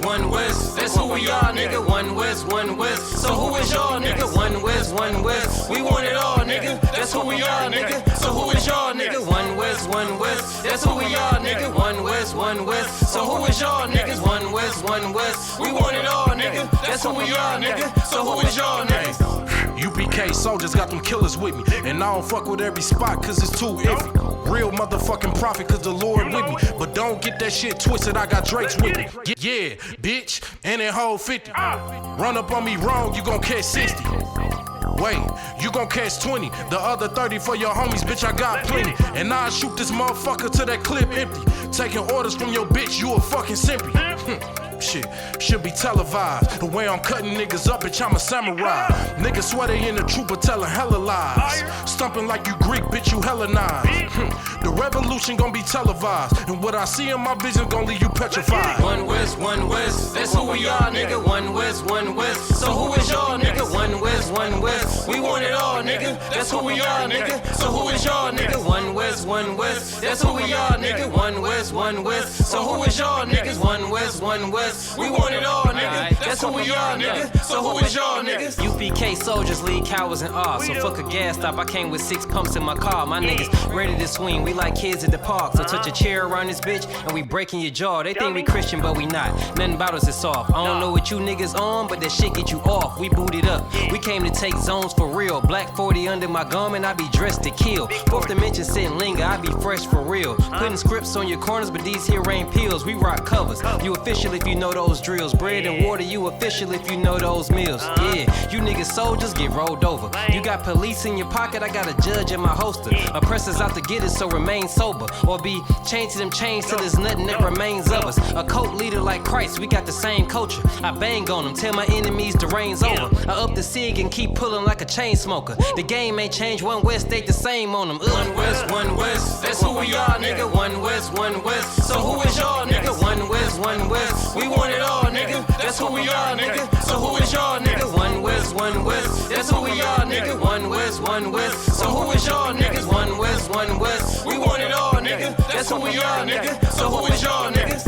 one West. That's who we are, nigga. One West, one West. So who is y'all, nigga? One West, one West. We want it all, nigga. That's who we are, nigga. So who is y'all, nigga? One West, one West. That's who we are, nigga. One West, one West. So who is y'all, niggas? One West, one West. We want it all, nigga. That's who we are, nigga. So who is y'all, nigga? UPK soldiers got them killers with me, and I don't fuck with every spot cause it's too iffy. Real motherfucking prophet cause the Lord with me, but don't get that shit twisted, I got Drake's with me. Yeah, bitch, and that whole 50. Run up on me wrong, you gon' catch 60. Wait, you gon' catch 20. The other 30 for your homies, bitch, I got plenty. And I'll shoot this motherfucker till that clip empty. Taking orders from your bitch, you a fucking simpy. Shit, should be televised. The way I'm cutting niggas up, bitch, I'm a samurai. Niggas swear they in the truth, but telling hella lies. Stumping like you Greek, bitch, you Hellenized. The revolution gon' be televised, and what I see in my vision gon' leave you petrified. One West, that's who we are, nigga. One West. So who is y'all, nigga? One West. We want it all, nigga. That's who we are, nigga. So who is y'all, nigga? One West. That's who we are, nigga. One West. So who is y'all, niggas? One West. We want it all, nigga. That's who we are, nigga. So who is y'all, niggas? UPK soldiers lead cowards in awe. So fuck a gas stop, I came with 6 pumps in my car. My niggas ready to swing, we like kids at the park. So touch a chair around this bitch and we breaking your jaw. They think we Christian, but we not. Nothing about us is soft. I don't know what you niggas on, but that shit get you off. We booted up. We came to take zones for real. Black 40 under my garment, I be dressed to kill. Fourth dimension sitting linger, I be fresh for real. Putting scripts on your corners, but these here ain't pills. We rock covers. You official if you know those drills. Bread and water, you official if you know those meals. Yeah, you niggas soldiers get rolled over. You got police in your pocket, I got a judge in my holster. Oppressors out to get us, so remain sober. Or be chained to them chains till there's nothing that remains of us. A cult leader like Christ, we got the same culture. I bang on them, tell my enemies the reign's over. I up the cig and keep pulling like a chain smoker. The game ain't changed, one West stayed the same on them. One West, that's who we are, nigga. One West. So who is y'all, nigga? One West. We want it all, nigga. That's who we are, nigga. So who is y'all, nigga? One West. That's who we are, nigga. One West. So who is y'all, niggas? One West. We want it all, nigga. That's who we are, nigga. So who is y'all, niggas?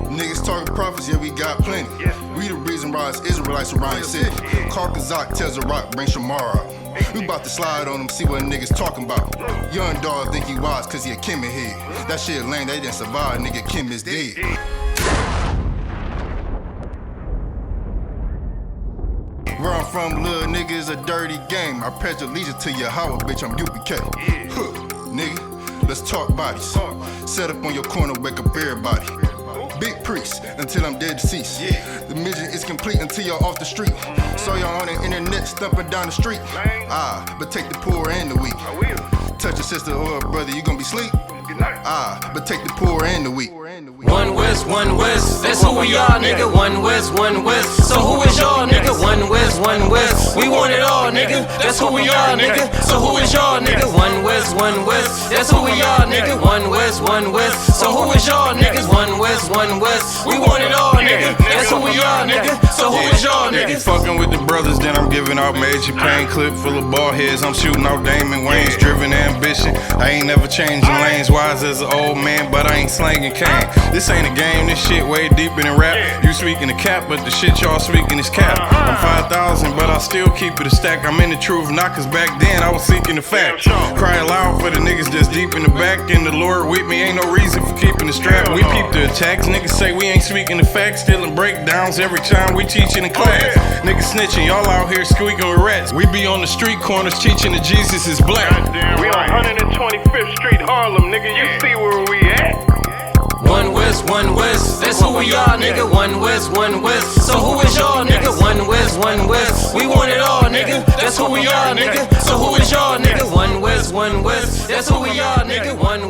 Niggas talking prophets, yeah, we got plenty. We the reason why it's Israelites around the city. Call Chaazak, tell Zarach, bring Shamar out. We about to slide on them, see what niggas talking about. Young dog think he wise cause he a Kim head. That shit lame, they didn't survive, nigga, Kim is dead. Where I'm from, little nigga, is a dirty game. I pledge allegiance to Yahweh, bitch, I'm UPK. Nigga, let's talk bodies. Set up on your corner, wake up everybody. Big priest, until I'm dead deceased. The mission is complete until y'all off the street. So y'all on the internet, stumping down the street. But take the poor and the weak. Touch a sister or a brother, you gon' be sleep. But take the poor and the weak. One West, that's who we are, nigga. One West. So who is y'all, nigga? One West. We want it all, nigga. That's who we are, nigga. So who is y'all, nigga? One West. That's who we are, nigga. One West. So who is y'all, niggas? One West. We want it all, nigga. That's who we are, nigga. So who is y'all, niggas? Fucking with the brothers, then I'm giving out major pain. Clip full of ball heads, I'm shooting out Damon Wayne's. Driven ambition, I ain't never changing lanes. Wise as an old man, but I ain't slanging cane. This ain't a game, this shit way deeper than rap. You speaking the cap, but the shit y'all speaking is cap. I'm 5,000, but I still keep it a stack. I'm in the truth, not cause back then I was seeking the facts. Cry aloud for the niggas that's deep in the back. And the Lord with me, ain't no reason for keeping the strap. We peep the attacks, niggas say we ain't speaking the facts. Stealing breakdowns every time we teaching in class. Niggas snitching, y'all out here squeaking with rats. We be on the street corners teaching that Jesus is black. We on 125th Street, Harlem, nigga, you see where we at? One West, that's who we are, nigga. One West. So who is y'all, nigga? One West. We want it all, nigga. That's who we are, nigga. So who is y'all, nigga? One West. That's who we are, nigga. One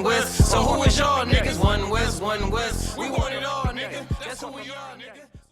West. So who is y'all, niggas? One West. We want it all, nigga. That's who we are, nigga.